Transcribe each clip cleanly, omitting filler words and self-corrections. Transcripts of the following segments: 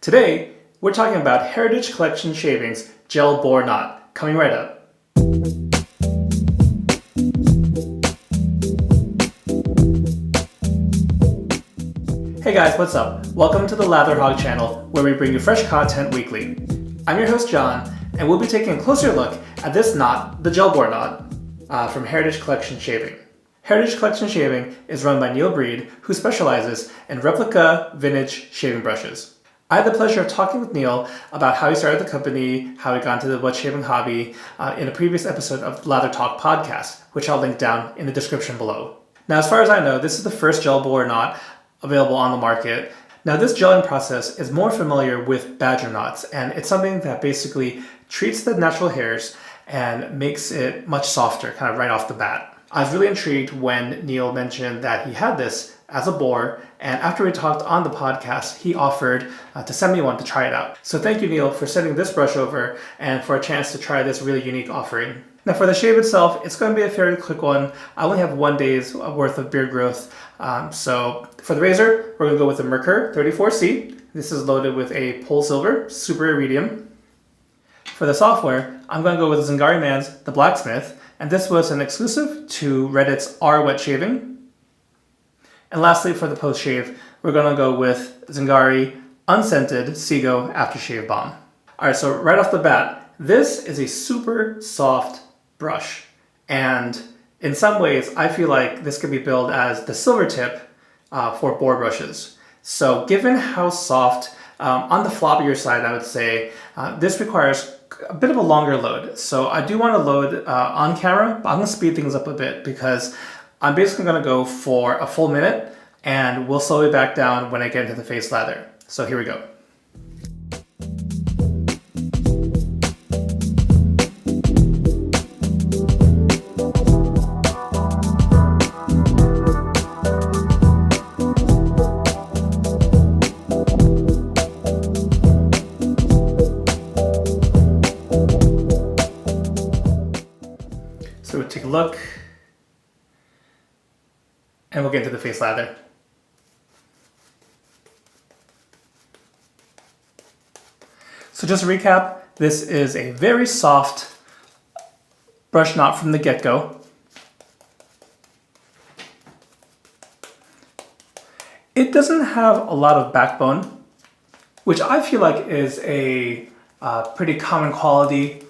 Today, we're talking about Heritage Collection Shavings Gel Boar Knot, coming right up. Hey guys, what's up? Welcome to the Lather Talk channel, where we bring you fresh content weekly. I'm your host John, and we'll be taking a closer look at this knot, the Gel Boar Knot, from Heritage Collection Shaving. Heritage Collection Shaving is run by Neil Breed, who specializes in replica vintage shaving brushes. I had the pleasure of talking with Neil about how he started the company, how he got into the wood shaving hobby in a previous episode of Lather Talk podcast, which I'll link down in the description below. Now, as far as I know, this is the first gel boar knot available on the market. Now, this gelling process is more familiar with badger knots, and it's something that basically treats the natural hairs and makes it much softer, kind of right off the bat. I was really intrigued when Neil mentioned that he had this as a boar, and after we talked on the podcast, he offered to send me one to try it out. So thank you, Neil, for sending this brush over and for a chance to try this really unique offering. Now for the shave itself, it's going to be a fairly quick one. I only have 1 day's worth of beard growth. So for the razor, we're going to go with the Merkur 34C. This is loaded with a Polsilver Super Iridium. For the software, I'm going to go with Zingari Man's the Blacksmith, and this was an exclusive to Reddit's R Wet Shaving. And lastly, for the post-shave, we're going to go with Zingari Unscented Sego Aftershave Balm. Alright, so right off the bat, this is a super soft brush. And in some ways, I feel like this could be billed as the silver tip for boar brushes. So given how soft, on the floppier side, I would say, this requires a bit of a longer load. So I do want to load on camera, but I'm going to speed things up a bit because I'm basically going to go for a full minute, and we'll slow it back down when I get into the face lather. So here we go. So we'll take a look, and we'll get into the face lather. So just to recap, this is a very soft brush knot from the get-go. It doesn't have a lot of backbone, which I feel like is a pretty common quality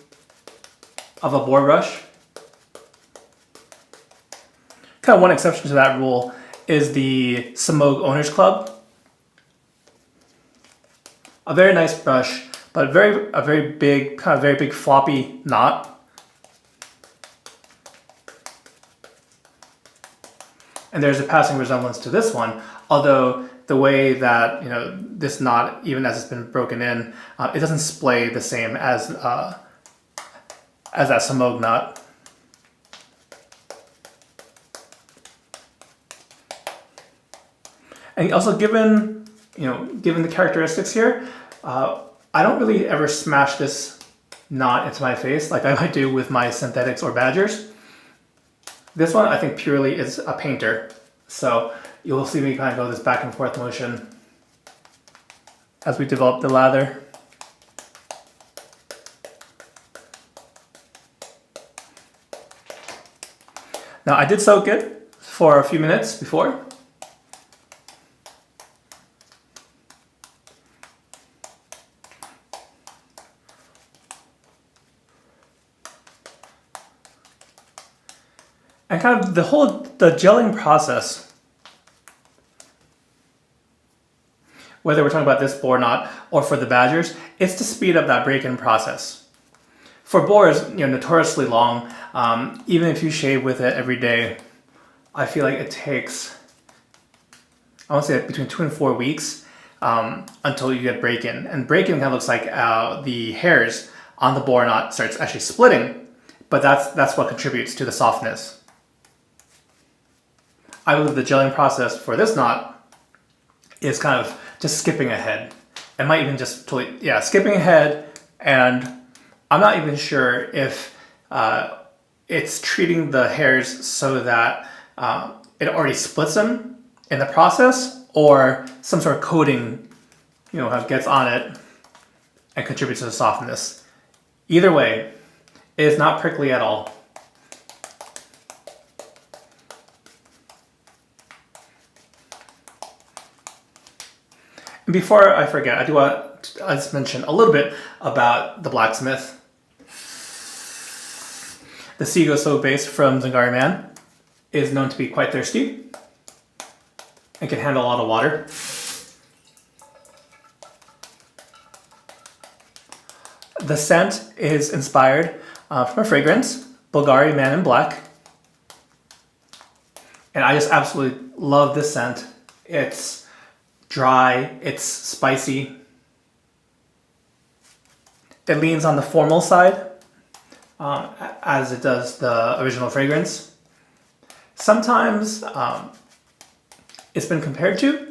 of a boar brush. Kind of one exception to that rule is the Sego Owners Club. A very nice brush, but a very big floppy knot. And there's a passing resemblance to this one, although the way that this knot, even as it's been broken in, it doesn't splay the same as that Sego knot. And also, given the characteristics here, I don't really ever smash this knot into my face like I might do with my synthetics or badgers. This one, I think, purely is a painter. So you'll see me kind of go this back and forth motion as we develop the lather. Now, I did soak it for a few minutes before. And kind of the gelling process, whether we're talking about this boar knot or for the badgers, it's to speed up that break-in process. For boars, notoriously long, even if you shave with it every day, I feel like it takes, I want to say between 2 and 4 weeks until you get break-in. And break-in kind of looks like the hairs on the boar knot starts actually splitting, but that's what contributes to the softness. I believe the gelling process for this knot is kind of just skipping ahead. It might even just skipping ahead, and I'm not even sure if it's treating the hairs so that it already splits them in the process, or some sort of coating gets on it and contributes to the softness. Either way, it is not prickly at all. And before I forget, I do want to just mention a little bit about the Blacksmith. The Sego soap base from Zingari Man is known to be quite thirsty and can handle a lot of water. The scent is inspired from a fragrance, Bulgari Man in Black. And I just absolutely love this scent. It's dry, it's spicy. It leans on the formal side, as it does the original fragrance. Sometimes it's been compared to,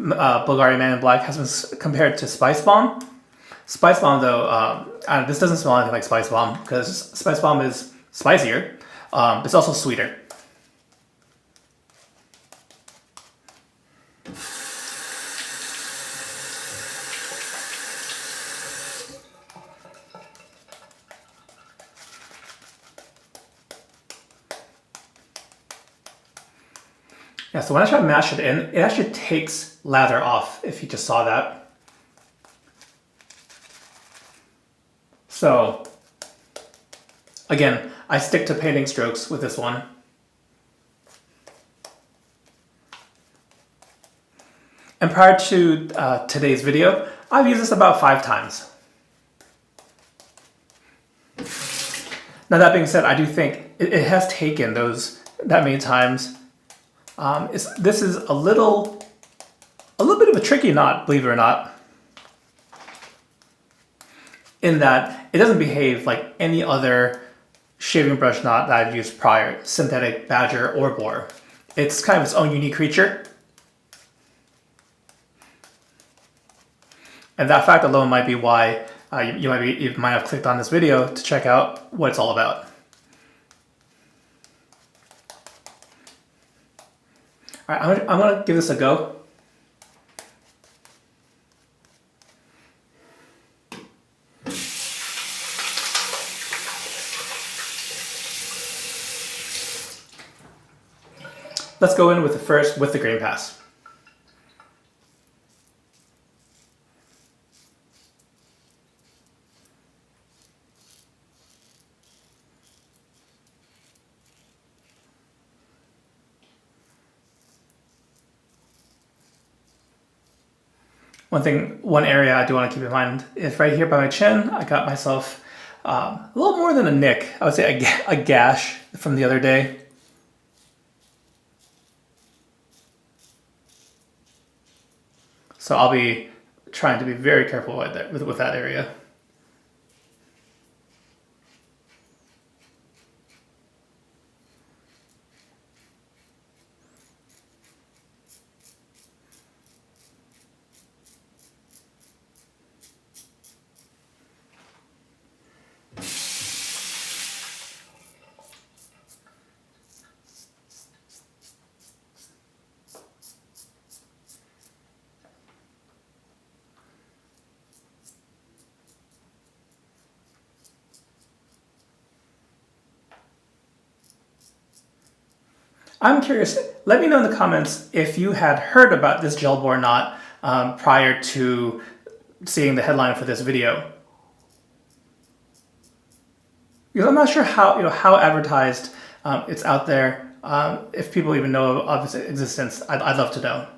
Bulgari Man in Black has been compared to Spice Balm. Spice Balm though, this doesn't smell anything like Spice Balm because Spice Balm is spicier, it's also sweeter. Yeah, so when I try to mash it in, it actually takes lather off, if you just saw that. So, again, I stick to painting strokes with this one. And prior to today's video, I've used this about 5 times. Now that being said, I do think it has taken that many times. This is a little bit of a tricky knot, believe it or not, in that it doesn't behave like any other shaving brush knot that I've used prior, synthetic, badger, or boar. It's kind of its own unique creature. And that fact alone might be why you might have clicked on this video to check out what it's all about. All right, I'm gonna give this a go. Let's go in with the grain pass. One area I do want to keep in mind is right here by my chin. I got myself a little more than a nick. I would say a gash from the other day. So I'll be trying to be very careful with that area. I'm curious, let me know in the comments if you had heard about this gel bore knot prior to seeing the headline for this video. Because I'm not sure how advertised it's out there. If people even know of its existence, I'd love to know.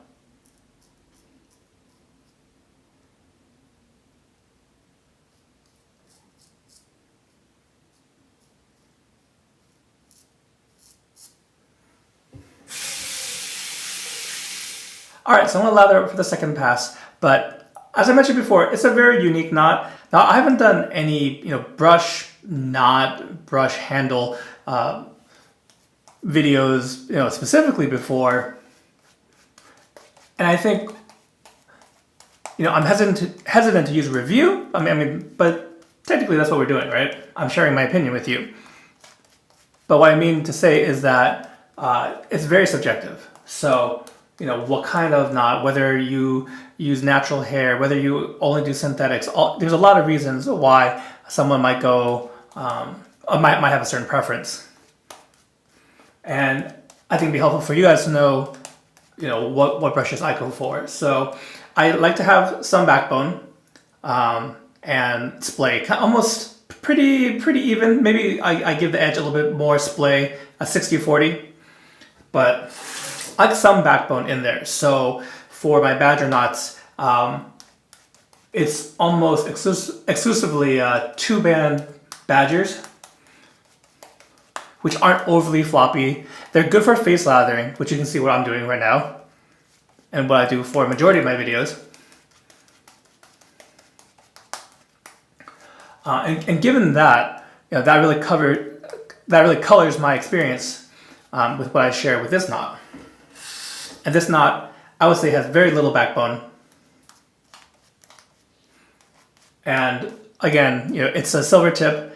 All right, so I'm gonna lather it for the second pass, but as I mentioned before, it's a very unique knot. Now, I haven't done any, brush knot, brush handle videos, specifically before, and I think, I'm hesitant to use a review. But technically that's what we're doing, right? I'm sharing my opinion with you. But what I mean to say is that it's very subjective. So what kind of knot, whether you use natural hair, whether you only do synthetics. There's a lot of reasons why someone might go, might have a certain preference. And I think it'd be helpful for you guys to know, what brushes I go for. So I like to have some backbone and splay, almost pretty even. Maybe I give the edge a little bit more splay, a 60-40, but I like some backbone in there. So for my badger knots, it's almost exclusively 2-band badgers, which aren't overly floppy. They're good for face lathering, which you can see what I'm doing right now, and what I do for a majority of my videos. And given that, that really colors my experience with what I share with this knot. And this knot, I would say, has very little backbone. And again, it's a silver tip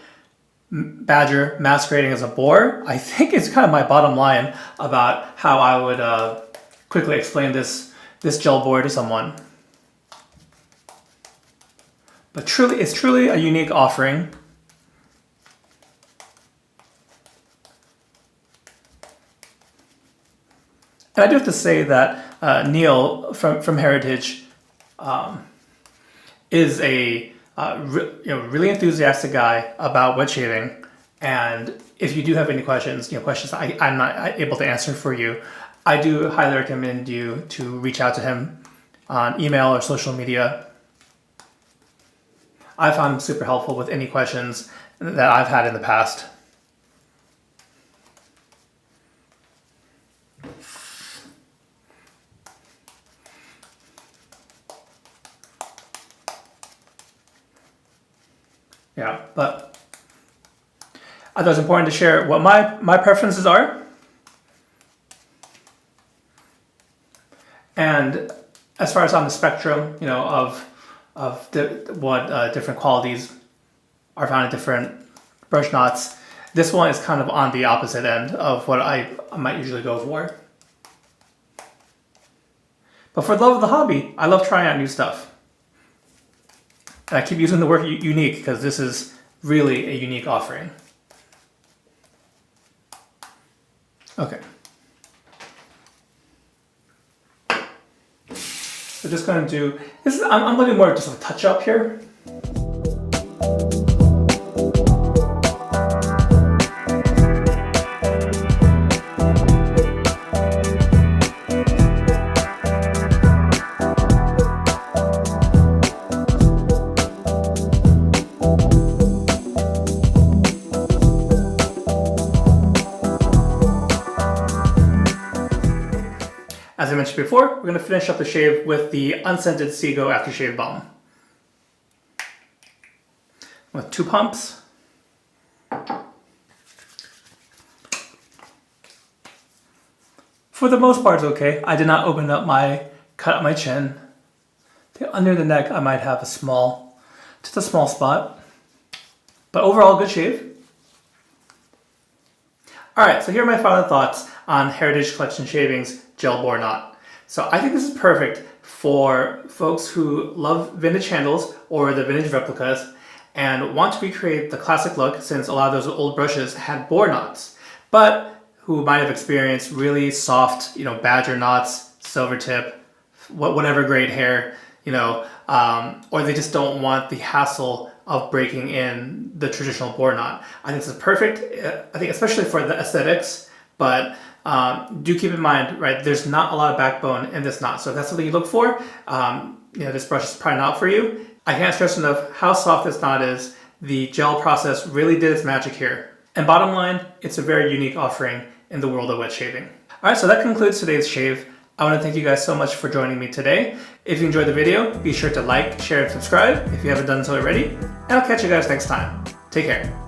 badger masquerading as a boar. I think it's kind of my bottom line about how I would quickly explain this gel boar to someone. But it's truly a unique offering. And I do have to say that Neil from Heritage is a really enthusiastic guy about wet shaving. And if you do have any questions, questions I'm not able to answer for you, I do highly recommend you to reach out to him on email or social media. I found him super helpful with any questions that I've had in the past. Yeah, but I thought it was important to share what my preferences are. And as far as on the spectrum, of what different qualities are found in different brush knots, this one is kind of on the opposite end of what I might usually go for. But for the love of the hobby, I love trying out new stuff. And I keep using the word unique because this is really a unique offering. Okay. So just going to do this. I'm looking more just a touch up here. As I mentioned before, we're going to finish up the shave with the Unscented Sego Aftershave Balm. With 2 pumps. For the most part, it's okay. I did not open up cut up my chin. Under the neck, I might have just a small spot. But overall, good shave. Alright, so here are my final thoughts on Heritage Collection Shavings Gel Boar Knot. So I think this is perfect for folks who love vintage handles or the vintage replicas and want to recreate the classic look, since a lot of those old brushes had boar knots, but who might have experienced really soft, badger knots, silver tip, whatever grade hair, or they just don't want the hassle of breaking in the traditional boar knot. I think this is perfect. I think especially for the aesthetics, but do keep in mind, right, there's not a lot of backbone in this knot. So if that's something you look for, this brush is probably not for you. I can't stress enough how soft this knot is. The gel process really did its magic here. And bottom line, it's a very unique offering in the world of wet shaving. All right, so that concludes today's shave. I want to thank you guys so much for joining me today. If you enjoyed the video, be sure to like, share, and subscribe if you haven't done so already. And I'll catch you guys next time. Take care.